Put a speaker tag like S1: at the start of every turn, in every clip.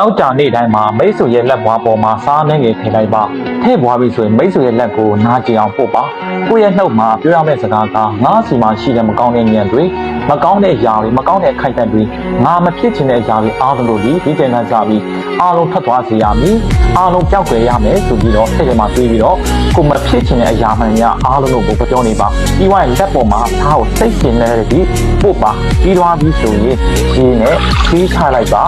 S1: တောက်ကြနေ့တိုင်းမှာမိတ်ဆွေရဲ့လက်ဘွားပေါ်မှာစားနေငယ်ထည့်လိုက်ပါထည့်ဘွားပြီဆိုရင်မိတ်ဆွေရဲ့လက်ကိုနားကျင်အောင်ပို့ပါကိုယ့်ရဲ့နှုတ်မှာပြောရမယ့်စကားကငါးစီမှာရှိတဲ့မကောင်းတဲ့ဉာဏ်တွေမကောင်းတဲ့အရာတွေမကောင်းတဲ့ခိုက်တက်တွေငါမဖြစ်ချင်တဲ့အရာတွေအားလုံးတို့ဒီချိန်ကစားပြီးအားလုံးထွက်သွားစေရမည်အားလုံးပျောက်ကွယ်ရမယ်ဆိုပြီးတော့စိတ်ထဲမှာတွေးပြီးတော့ကိုမဖြစ်ချင်တဲ့အရာမှန်များအားလုံးကိုပြောနေပါပြီးွားရင်လက်ပေါ်မှာသားကိုစိတ်ကျင်နေတဲ့ဒီပို့ပါပြီးသွားပြီးဆိုရင်ရေနဲ့ဖြေးချလိုက်ပ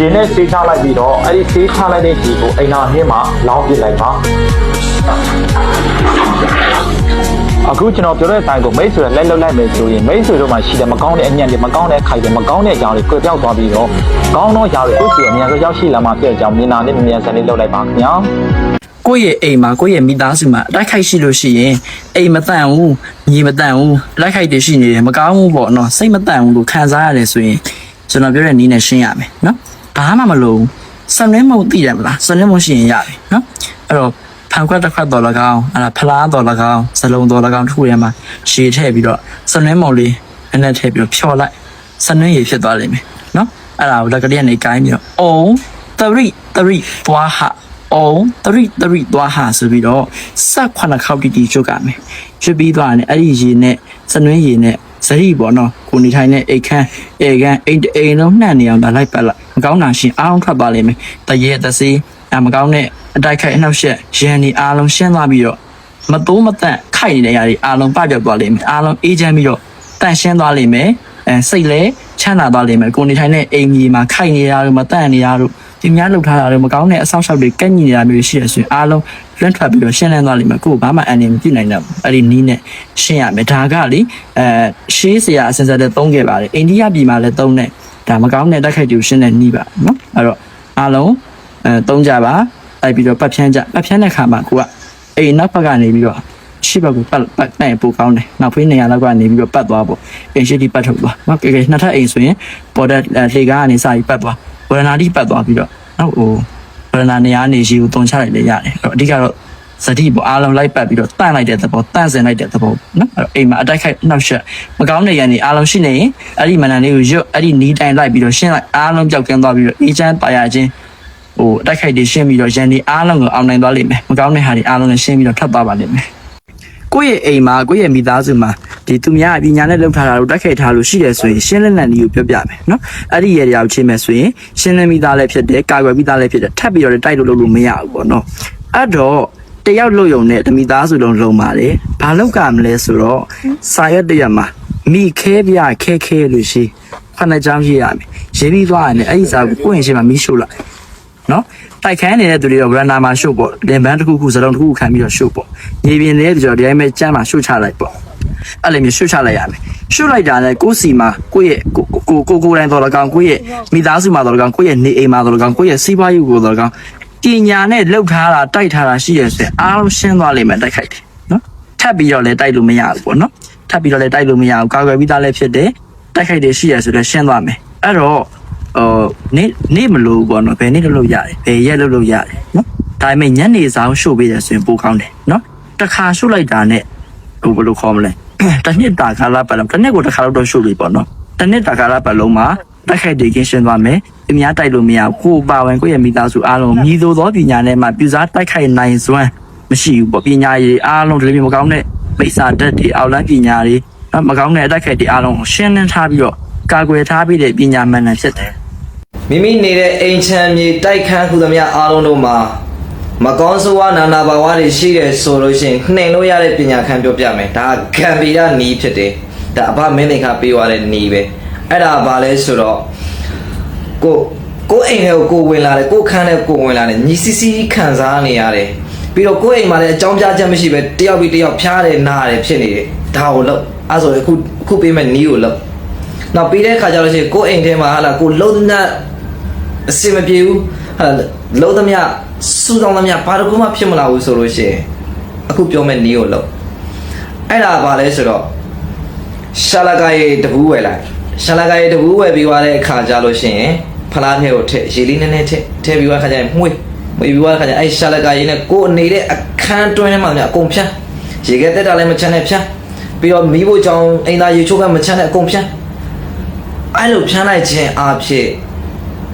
S1: ါရေနဲ့ဆေးချလိုက်ပြီးတော့အဲ့ဒီဆေးချလိုက်တဲ့ရေကိုအိမ်နာမြင့်မှာလောင်းပစ်လိုက်ပါအခုကျွန်တော်ပြောတဲ့အတိုင်းကိုမိတ်ဆွေလက်လွတ်လိုက်မယ်ဆိုရင်မိတ်ဆွေတို့မှာရှိတဲ့မကောင်းတဲ့အညံ့တွေမကောင်းတဲ့ခိုက်တွေမကောင်းတဲ့အရာတွေကိုပြောက်သွားပြီးတော့ကောင်းသောအရာတွေကိုယ့်စီအမြန်ဆုံးရောက်ရှိလာမှဖြစ်တဲ့အကြောင်းမြင်နာနဲ့မြန်ဆန်လေးလုပ်လိုက်ပါခင်ဗျာက
S2: ိုယ့်ရဲ့အိမ်မှာကိုယ့်ရဲ့မိသားစုမှာအတိုက်ခိုက်ရှိလို့ရှိရင်အိမ်မတန့်ဘူးညီမတန့်ဘူးတိုက်ခိုက်တွေရှိနေတယ်မကောင်းဘူးပေါ့နော်စိတ်မတန့်ဘူးလို့ခံစားရတယ်ဆိုရင်ကျွန်တော်ပြောတဲ့နည်းနဲ့ရှင်းရမယ်နော်ဘာမှမလုပ်စံနှင်းမုံသိတယ်မလားစံနှင်းမုံရှိရင်ရတယ်နော်အဲ့တော့ဖန်ခွက်တစ်ခွက်တော်၎င်းအဲ့ဒါဖလားတော်၎င်းစလုံးတော်၎င်းတစ်ခုထဲမှာရှည်ထည့်ပြီးတော့စံနှင်းမုံလေးနည်းနည်းထည့်ပြီးတော့ဖြော်လိုက်စံနှင်းရည်ဖြစ်သွားလိမ့်မယ်နော်အဲ့ဒါကိုလက်ကလေးကနေကိုင်းပြီးတော့အုံတရိသွားဟာအောင်တရိသွားဟာဆိုပြီးတော့18ခေါက်တီချုပ်ကမယ်ကျွတ်ပြီးသွားတယ်အဲ့ဒီရေနဲ့စနွင်းရေနဲ့ဇရိပေါ့နော်ကိုနေထိုင်တဲ့အိတ်ခမ်းအိမ်လုံးနှံ့နေအောင်ဒါလိုက်ပတ်လိုက်မကောင်းတာရှင်အားလုံးထွက်သွားလိမ့်မယ်တရေတစေးမကောင်းတဲ့အတိုက်ခိုက်အနှောက်ယှက်ရန်ဒီအားလုံးရှင်းသွားပြီးတော့မတိုးမတန့်ခိုက်နေတဲ့ຢာတွေအားလုံးပပြောက်သွားလိမ့်မယ်အားလုံးအေးချမ်းပြီးတော့တန့်ရှင်းသွားလိမ့်မယ်စိတ်လည်းချမ်းသာသွားလိမ့်မယ်ကိုနေထိုင်တဲ့အိမ်ကြီးမှာခိုက်နေတာတို့မတန့်နေတာတို့ဒီများလှုပ်ထားတာတွေမကောင်းတဲ့အဆောက်အအုံတွေကက်ညီနေတာမျိုးရှိရဆိုရင်အားလုံးလွန့်ထွက်ပြီးတော့ရှင်းလင်းသွားလိမ့်မယ်ကိုဘာမှအန်နေမပြနိုင်တော့အဲ့ဒီနီးနဲ့ရှင်းရမယ်ဒါကလေရှေးစရာအစင်စတဲ့သုံးခဲ့ပါတယ်အိန္ဒိယပြည်မှာလည်းသုံးတဲ့ဒါမကောင်းတဲ့တိုက်ခိုက်တွေကိုရှင်းတဲ့နီးပါနော်အဲ့တော့အားလုံးသုံးကြပါအဲ့ပြီးတော့ပတ်ဖြန်းတဲ့ခါမှာကိုကအိမ်နောက်ဘက်ကနေပြီးတော့ရှိဘက်ကိုပတ်နိုင်ပိုကောင်းတယ်နောက်ဖေးနေရာလောက်ကနေပြီးတော့ပတ်သွားပေါ့အိမ်ရှိတိပတ်ထုတ်သွားနော်ကဲနှစ်ထပ်အိမ်ဆိုရင်ပေါ်တဲ့လေကားကနေစပြီးပတ်သွားဝရဏာတိပတ်သွားပြီးတော့နော်ဟိုဝရဏာနေရာနေရှိကိုတုံချလိုက်လေရတယ်အဲ့တော့အဓိကတော့ဇတိပေါ်အားလုံးလိုက်ပတ်ပြီးတော့တန့်လိုက်တဲ့သဘောတန့်စင်လိုက်တဲ့သဘောနော်အဲ့တော့အိမ်မှာအတိုက်ခိုက်နှောက်ယှက်မကောင်းတဲ့ရန်တွေအားလုံးရှိနေရင်အဲ့ဒီမနန်လေးကိုရွတ်အဲ့ဒီနီးတိုင်းလိုက်ပြီးတော့ရှင်းလိုက်အားလုံးကြောက်ကင်းသွားပြီးတော့အေးချမ်းပါရခြင်းဟိုအတိုက်ခိုက်တွေရှင်းပြီးတော့ရန်တွေအားလုံးကိုအောင်နိုင်သွားလိမ့်မယ်မကောင်းတဲ့ဟာတွေအားလုံးလည်းရှင်းပြီးတော့ထွက်သွားပါလိမ့်မယ်ကိုယ့်ရဲ့အိမ်မှာကိုယ့်ရဲ့မိသားစုမှာဒီသူများပညာနဲ့လှုပ်ထားတာကိုတိုက်ခိုက်ထားလို့ရှိတယ်ဆိုရင်ရှင်းလင်းလန်ကြီးကိုပြောပြမယ်နော်အဲ့ဒီရေတရားကိုချိန်မယ်ဆိုရင်ရှင်းလင်းမိသားလည်းဖြစ်တယ်ကာကွယ်မိသားလည်းဖြစ်တယ်ထပ်ပြီးတော့တိုက်လို့မရဘူးပေါ့နော်အဲ့တော့တယောက်လို့ယုံနဲ့မိသားစုလုံးလုံးပါတယ်ဘာလောက်ကမလဲဆိုတော့စာရွက်တရက်မှာမိခဲပြခဲလို့ရှိခဏကြောင်းရေးရမယ်ရေးပြီးသွားရင်အဲ့ဒီစာကိုကိုယ့်ရင်ရှိမှမိရှို့လိုက်နော်တိုက်ခန်းနေတဲ့သူတွေတော့ random မှာရှို့ပေါ့လင်ပန်းတစ်ခုစလုံးတစ်ခုခံပြီးတော့ရှို့ပေါ့ညီပြင်းနေတဲ့သူတွေဒီတိုင်းပဲကျမ်းမှာရှို့ချလိုက်ပေါ့အဲ့လိုမျိုးရှို့ချလိုက်ရမယ်ရှို့လိုက်တာနဲ့ကိုယ်စီမှာကိုယ့်ရဲ့ကိုယ်တိုင်းတော်လကောင်ကိုယ့်ရဲ့မိသားစုမှာတော်လကောင်ကိုယ့်ရဲ့နေအိမ်မှာတော်လကောင်ကိုယ့်ရဲ့စီးပွားရေးကိုတော်လကောင်ပညာနဲ့လှုပ်ထားတာတိုက်ထားတာရှိရဆိုရင်အားလုံးရှင်းသွားလိမ့်မယ်တိုက်ခိုက်တယ်နော်ထပ်ပြီးတော့လည်းတိုက်လို့မရဘူးပေါ့နော်ထပ်ပြီးတော့လည်းတိုက်လို့မရဘူးကာကွယ်ပြီးသားလည်းဖြစ်တယ်တိုက်ခိုက်တယ်ရှိရဆိုတော့ရှင်းသွားမယ်အဲ့တော့နေမလို့ပေါ့နော်ဘယ်နေ့လုပ်ရတယ်ဘယ်ရက်လုပ်ရတယ်နော်ဒါပေမဲ့ညနေဆောင်ရှို့ပေးတယ်ဆိုရင်ပိုကောင်းတယ်နော်တခါရှို့လိုက်တာနဲ့ဟိုဘယ်လိုခေါ်မလဲတစ်နှစ်တာကာလပတ်လုံးတစ်နှစ်ကိုတစ်ခါတော့ရှို့ပြီပေါ့နော်တစ်နှစ်တာကာလပတ်လုံးမှာတိုက်ခိုက်တွေကင်းရှင်းသွားမယ်အများတိုက်လို့မရဘူးကိုပါဝင်ကိုယ့်ရဲ့မိသားစုအားလုံးမြည်သို့သောပညာနဲ့မှပြူစားတိုက်ခိုက်နိုင်စွမ်းမရှိဘူးပေါ့ပညာရည်အားလုံးဒီလိုမျိုးမကောင်းတဲ့မိစ္ဆာဓာတ်တွေအောက်လန်းပညာတွေမကောင်းတဲ့အတိုက်ခိုက်တွေအားလုံးကိုရှင်းလင်းထားပြီးတော့ကာကွယ်ထားပြီးတဲ့ပညာမှန်တယ်ဖြစ်တယ်မ
S3: ိမိနေတဲ့အိမ်ချမ်းမြေတိုက်ခန်းခုသမျှအားလုံးတို့မှာမကောင်းဆိုးဝါးနာနာဘာဝတွေရှိတယ်ဆိုလို့ရှိရင်နှိမ်လို့ရတဲ့ပညာခံပြောပြမယ်ဒါကဂံဗီရနီးဖြစ်တယ်ဒါအဘမင်းနေခါပေးသွားတဲ့နီးပဲအဲ့ဒါဘာလဲဆိုတော့ကိုအိမ်ထဲကိုဝင်လာတယ်ကိုခန်းထဲကိုဝင်လာတယ်ညီစီစီခံစားနေရတယ်ပြီးတော့ကိုအိမ်မှာလည်းအကြောင်းပြချက်မရှိပဲတယောက်ပြီးတယောက်ဖျားတယ်နားတယ်ဖြစ်နေတယ်ဒါကိုလို့အဲ့ဆိုအခုပေးမဲ့နီးကိုလို့နောက်ပြီးတဲ့ခါကျလို့ရှိရင်ကိုအိမ်ထဲမှာဟာလာကိုလုံးနဲ့အစင်မပြေဘူးဟာလုံးသမျှစူးတောင်းသမျှဘာတစ်ခုမှဖြစ်မလာဘူးဆိုလို့ရှိရင်အခုပြောမဲ့နီးကိုလို့အဲ့ဒါဘာလဲဆိုတော့ရှာလာကရဲ့တဘူးဝယ်လိုက်ရှာလာကရဲ့တဘူးဝယ်ပြီးသွားတဲ့အခါကျလို့ရှိရင်ဖလားထဲကိုထည့်ရေလေးနည်းနည်းထည့်ပြီးသွားခါကျရင်မှွေပြီးသွားခါကျရင်အဲ့ရှာလာကရဲ့နဲ့ကိုနေတဲ့အခန်းတွင်းထဲမှာအကုန်ဖြန်းရေခဲတက်တာလည်းမချမ်းနဲ့ဖြန်းပြီးတော့မီးဖို့ကြောင်အိမ်သားရေချိုးကမချမ်းနဲ့အကုန်ဖြန်း အဲ့လိုဖြန်းလိုက်ခြင်းအဖြစ်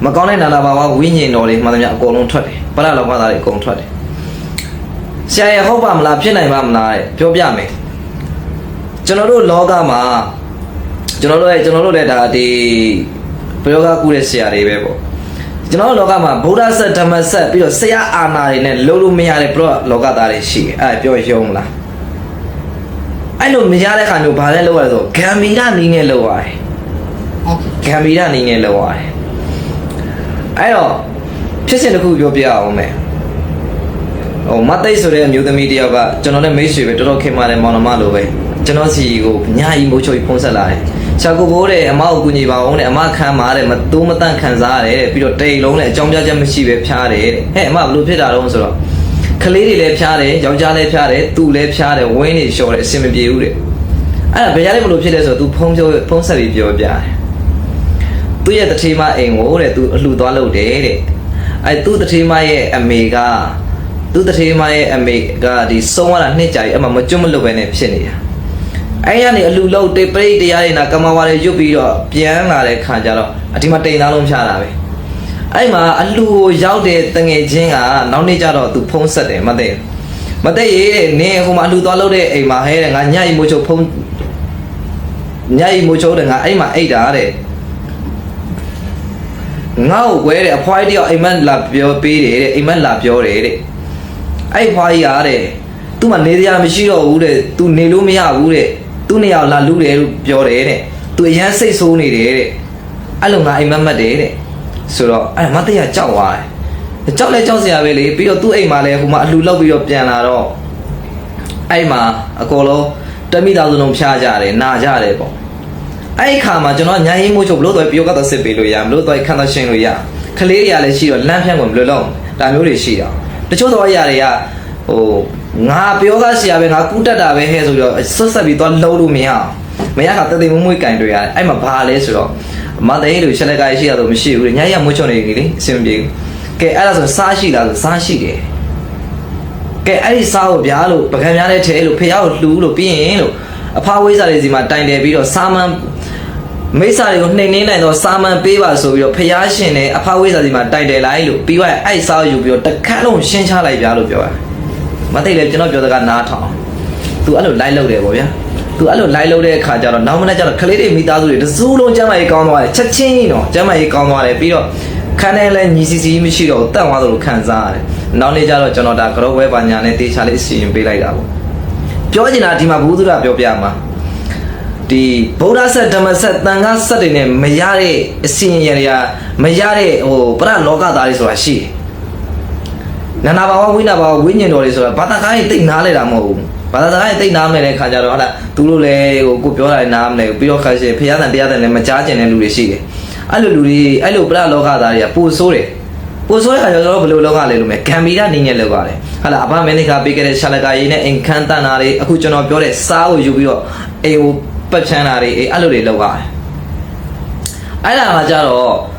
S3: မကောင်းတဲ့နာနာဘာဝဝိညာဉ်တော်တွေမှန်သမျှအကုန်လုံးထွက်တယ်ပရလောကသားတွေအကုန်ထွက်တယ်ဆရာရဟုတ်ပါမလားဖြစ်နိုင်ပါမလားပြောပြမယ်ကျွန်တော်တို့လောကမှာကျွန်တော်တို့လည်းဒါဒီဘယောဂကုတဲ့ဆရာတွေပဲပေါ့ကျွန်တော်တို့လောကမှာဗုဒ္ဓဆက်ဓမ္မဆက်ပြီးတော့ဆရာအာနာတွေနဲ့လုံးလို့မရတဲ့ဘလောကသားတွေရှိတယ်အဲ့ပြောရုံမလားအဲ့လိုမရတဲ့ခါမျိုးဘာလဲလုပ်ရလဲဆိုဂမ်မီရနီးနဲ့လုပ်ရတယ်ဂမ်မီရနီးနဲ့လုပ်ရတယ်အဲ့တော့ဖြစ်စဉ်တစ်ခုပြောပြအောင်မယ်မတ်သိဆိုတဲ့အမျိုးသမီးတယောက်ကကျွန်တော်နဲ့မိတ်ဆွေပဲတော်တော်ခင်မာတယ်မောင်နှမလိုပဲကျွန်တော်စီကိုညာကြီးမိုးချိုကြီးဖုံးဆက်လာတယ်။ရှာကိုဘိုးတဲ့အမကိုကူညီပါအောင်တဲ့အမခံပါတဲ့မတိုးမတန့်ခံစားရတယ်တဲ့ပြီးတော့တိတ်လုံးနဲ့အကြောင်းပြချက်မရှိပဲဖျားတယ်တဲ့။ဟဲ့အမဘလို့ဖြစ်တာတော့ဆိုတော့ကလေးတွေလည်းဖျားတယ်ယောက်ျားလည်းဖျားတယ်သူလည်းဖျားတယ်ဝင်းနေလျှော်တယ်အဆင်မပြေဘူးတဲ့။အဲ့ဒါဘယ်ရလဲဘလို့ဖြစ်လဲဆိုတော့ तू ဖုံးဆက်ပြီးပြောပြတယ်။သူ့ရဲ့တထေးမအိမ်ကိုတဲ့ तू အလှသွားလုပ်တယ်တဲ့။အဲ့သူ့တထေးမရဲ့အမေကသူ့တထေးမရဲ့အမေကဒီဆုံးရတာနှစ်ကြာကြီးအမှမကျွတ်မလွတ်ပဲနဲ့ဖြစ်နေတာအဲ့ရနေအလူလုံးတိတ်ပရိတ်တရားတွေနာကမ္မဝါတွေရွတ်ပြီးတော့ပြန်လာတဲ့ခါကျတော့အဒီမှာတိမ်သားလုံးဖြားတာပဲအဲ့မှာအလူကိုရောက်တဲ့တငယ်ချင်းကနောက်နေ့ကျတော့သူဖုံးဆက်တယ်မသိရေးတဲ့နင်းဟိုမှာအလူသွားလို့တဲ့အိမ်မှာဟဲတဲ့ငါညရီမိုးချုပ်ဖုံးညရီမိုးချုပ်တဲ့ငါအဲ့မှာအိတ်တာတဲ့ငါ့ကိုကွဲတဲ့အဖွားကြီးတယောက်အိမ်မက်လာပြောပေးတယ်တဲ့အိမ်မက်လာပြောတယ်တဲ့အဲ့ဖွားကြီးကတဲ့သူ့မှာနေတရားမရှိတော့ဘူးတဲ့သူနေလို့မရဘူးတဲ့သူ့နေရာလာလူတယ်လို့ပြောတယ်တဲ့သူအရန်စိတ်ဆိုးနေတယ်တဲ့အဲ့လိုငါအိမ်မက်မှတ်တယ်တဲ့ဆိုတော့အဲ့မတရားကြောက်သွားတယ်ကြောက်လဲကြောက်စရာပဲလေပြီးတော့သူ့အိမ်မှာလဲဟိုမှာအလှလောက်ပြီးတော့ပြန်လာတော့အဲ့မှာအကောလုံးတမိသားစုလုံးဖျားကြတယ်နာကြတယ်ပေါ့အဲ့ခါမှာကျွန်တော်ညာရင်မိုးချုပ်ဘလို့တော့ပြောကတော့စစ်ပေးလို့ရမလို့တော့ခန်းသရှင်းလို့ရခလေးတွေကလည်းရှိတော့လမ်းဖြန့်ကုန်ဘလို့လုံးဒါမျိုးတွေရှိတာတချို့တော့အရာတွေကဟိုငါပြောကားဆရာပဲငါကူးတက်တာပဲဟဲ့ဆိုတော့ဆက်ဆက်ပြီးတော့လုံးလို့မရခါတသိမမွေးကင်တွေ့ရတယ်အဲ့မှာဘာလဲဆိုတော့မတဲ့လို့ရှက်လက်ကားရှိရတော့မရှိဘူးညရမွေးချွန်နေကြီးလေအဆင်မပြေဘူးကဲအဲ့ဒါဆိုစားရှိလားဆိုစားရှိတယ်ကဲအဲ့ဒီစားကိုဗျာလို့ပကံများနဲ့ထဲလို့ဖះကိုလှူလို့ပြီးရင်လို့အဖဝိဇ္ဇာတွေစီမှာတိုင်တယ်ပြီးတော့စာမန်မိစ္ဆာတွေကိုနှိမ်နှင်းနိုင်တော့စာမန်ပေးပါဆိုပြီးတော့ဖះရှင်နဲ့အဖဝိဇ္ဇာစီမှာတိုင်တယ်လိုက်လို့ပြီးတော့အဲ့စားကိုယူပြီးတော့တခါလုံးရှင်းချလိုက်ဗျာလို့ပြောတာမသိလေကျွန်တော်ပြောတဲ့ကနားထောင် तू အဲ့လိုလိုက်လုပ်တယ်ပေါ့ဗျာ तू အဲ့လိုလိုက်လုပ်တဲ့အခါကျတော့နောက်မနေ့ကျတော့ခလေးတွေမိသားစုတွေတစုလုံးကျမ်းမာရေးကောင်းသွားတယ်ချက်ချင်းကြီးနော်ကျမ်းမာရေးကောင်းသွားတယ်ပြီးတော့ခန်းထဲလဲညီစီစီမရှိတော့တန့်သွားသလိုခံစားရတယ်နောက်နေ့ကျတော့ကျွန်တော်ဒါကရောဝဲပါညာနဲ့တေချာလေးအစီရင်ပေးလိုက်တာပေါ့ပြောချင်တာဒီမှာဘုသူရပြောပြမှာဒီဗုဒ္ဓဆက်ဓမ္မဆက်သံဃာဆက်တွေနဲ့မရတဲ့အစီရင်တွေကမရတဲ့ဟိုပရလောကသားတွေဆိုတာရှိတယ်နာနာဘာဝဝိနာဘာဝဝိညာဉ်တော်တွေဆိုတာဘာသာကားကြီးတိတ်နားလဲတာမဟုတ်ဘူးဘာသာကားကြီးတိတ်နားမလဲတဲ့ခါကျတော့ဟာလားသူတို့လည်းဟိုကိုပြောတာနားမလဲပြီးတော့ခါရှင်ဖျားတန်တရားတန်လည်းမကြားကျင်တဲ့လူတွေရှိတယ်အဲ့လိုလူတွေအဲ့လိုပရလောကသားတွေကပိုဆိုးတယ်ပိုဆိုးတဲ့ခါကျတော့ဘယ်လိုလောကလဲလို့မယ်ဂမ်ဘီရနေနဲ့လောက်ပါတယ်ဟာလားအဘမင်းလေးကပေးခဲ့တဲ့ရှာလကာရေးနဲ့အိမ်ခန်းတန်တာတွေအခုကျွန်တော်ပြောတဲ့စားကိုယူပြီးတော့အိမ်ကိုပတ်ချမ်းတာတွေအဲ့လိုတွေလောက်ပါတယ်အဲ့ဒါကကြတော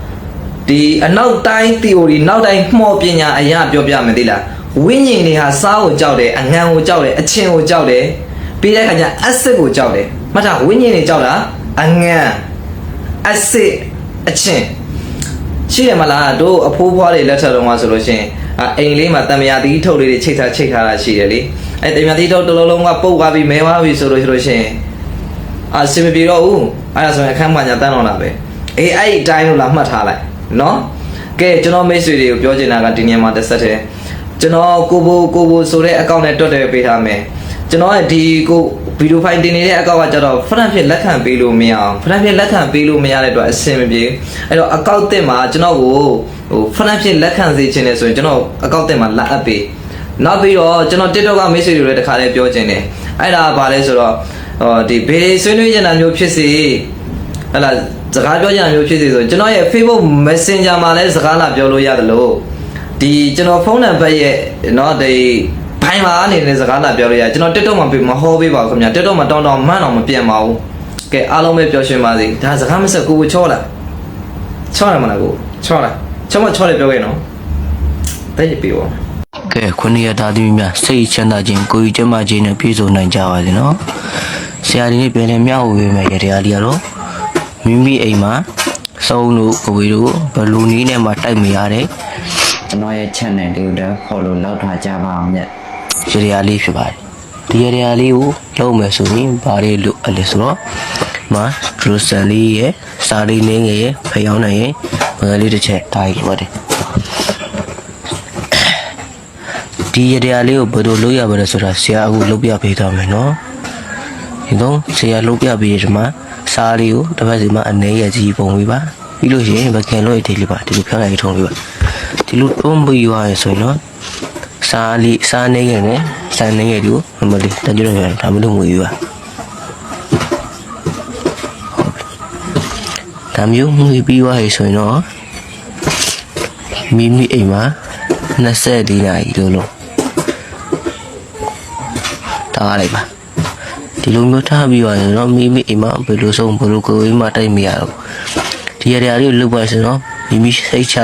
S3: ့ဒီအနောက်တိုင်း theory နောက်တိုင်းမှောပညာအရာပြောပြမယ်သိလားဝိညာဉ်တွေဟာစားကိုကြောက်တယ်အငံကိုကြောက်တယ်အချင်းကိုကြောက်တယ်ပြီးတဲ့အခါကျ acid ကိုကြောက်တယ်မှတ်ထားဝိညာဉ်တွေကြောက်တာအငံ acid အချင်းရှိတယ်မလားတို့အဖိုးဖွားတွေလက်ထက်တော့မှဆိုလို့ရှိရင်အိမ်လေးမှာတံမြာတီးထုတ်လေးတွေချိတ်ထားတာရှိတယ်လေအဲတံမြာတီးထုတ်တစ်လုံးလုံးကပုတ်သွားပြီးမဲသွားပြီးဆိုလို့ရှိရင်အစင်မပြေတော့ဘူးအဲ့ဒါဆိုရင်အခန်းမှာညာတန်းတော့တာပဲအေးအဲ့ဒီအတိုင်းလို့လာမှတ်ထားလိုက်နော်ကဲကျွန်တော်မိတ်ဆွေတွေကိုပြောချင်တာကဒီနေရာမှာတစ်ဆက်တည်းကျွန်တော်ကိုဘိုဆိုတဲ့အကောင့်နဲ့တွတ်တယ်ပေးထားမယ်ကျွန်တော်ရဲ့ဒီကိုဗီဒီယိုဖိုင်တင်နေတဲ့အကောင့်ကကျတော့ဖရန့်ဖြစ်လက်ခံပေးလို့မရအောင်ဖရန့်ဖြစ်လက်ခံပေးလို့မရတဲ့အတွက်အဆင်မပြေအဲ့တော့အကောင့်တင်မှာကျွန်တော်ကိုဟိုဖရန့်ဖြစ်လက်ခံစေချင်တယ်ဆိုရင်ကျွန်တော်အကောင့်တင်မှာလာအပ်ပေးနောက်ပြီးတော့ကျွန်တော် TikTok ကမိတ်ဆွေတွေလည်းတခါလေးပြောချင်တယ်အဲ့ဒါဘာလဲဆိုတော့ဒီဘေးဆွေးနွေးချင်တာမျိုးဖြစ်စီဟဲ့လားစကားပြောကြမျိုးဖြစ်စီဆိုကျွန်တော်ရဲ့ Facebook Messenger မှာလည်းစကားလာပြောလို့ရတယ်လို့ဒီကျွန်တော်ဖုန်းနံပါတ်ရဲ့เนาะဒီဘိုင်မှာနေတဲ့စကားလာပြောလို့ရကျွန်တော် TikTok မှာမဟောပေးပါဘူးခင်ဗျာ TikTok မှာတောင်းမှန်းတော့မပြန်ပါဘူးကဲအားလုံးပဲပျော်ရွှင်ပါစေဒါစကားမဆက်ကိုချောလာချောရမလားကိုချောလာချောတယ်ပြောခဲ့နော်တဲ့ကြည့်ပြီးပါ
S4: ကဲခုနှစ်ရသားသမီးများစိတ်ချမ်းသာခြင်းကိုယ်ကျန်းမာခြင်းနဲ့ပြည့်စုံနိုင်ကြပါစေနော်ဆရာဒီနေ့ပြန်လည်မျှဝေပေးမယ်ရတရားလေးကတော့ မိမိအိမ်မှာစုံတို့ကိုဝေတို့ဘလူနီးနဲ့မှတိုက်မရတဲ့
S5: ကျွန်တော်ရဲ့ channel လေးကိုလည်း follow လုပ်ထားကြပါအောင်ည
S4: ရေရာလေးဖြစ်ပါတယ်ဒီရေရာလေးကိုလုပ်မယ်ဆိုရင်ဘာတွေလို့အဲ့လဲဆိုတော့မှာဒရိုဆန်လေးရဲ့စာလေးနင်းငယ်ရဲ့ဖျောင်းနိုင်ရဲ့ငယ်လေးတစ်ချက်တားရပါတယ်ဒီရေရာလေးကိုဘယ်လိုလုပ်ရမလဲဆိုတာဆရာအခုလုပ်ပြပေးသွားမယ်နော်ဒီတော့ဆရာလုပ်ပြပေးဒီမှာစားလေးကိုတစ်ပတ်စီမှာအနေရကြီးပုံပေးပါပြီးလို့ရှိရင်ဗကန်လို့ရသေးလေးပါဒီလိုဖျောင်းလိုက်ထုံးပေးပါဒီလိုထုံးပြီးသွားရဆိုရင်နော်စားနေရနဲ့စားနေရလို့မလေးတကြရရဒါမလို့ငွေယူပါဒါမျိုးငွေပြီးသွားရဆိုရင်တော့မိမိအိမ်မှာ24နာရီလုံးထားလိုက်ပါဒီလိုမျိုးထားပြီးသွားရင်တော့မိမိအိမ်မှာဘယ်လိုဆုံးဘယ်လိုကိုယ်မှတိုက်မရတော့ဒီရရလေးကိုလုပ်ပါဆိုတော့မိမိစိတ်ချ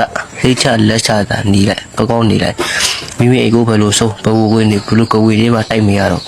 S4: လက်ချတာနေလိုက်ကောင်းကောင်းနေလိုက်မိမိအိမ်ကိုဘယ်လိုဆုံးဘယ်လိုကိုယ်နေဘယ်လိုကိုယ်တွေမှတိုက်မရတော့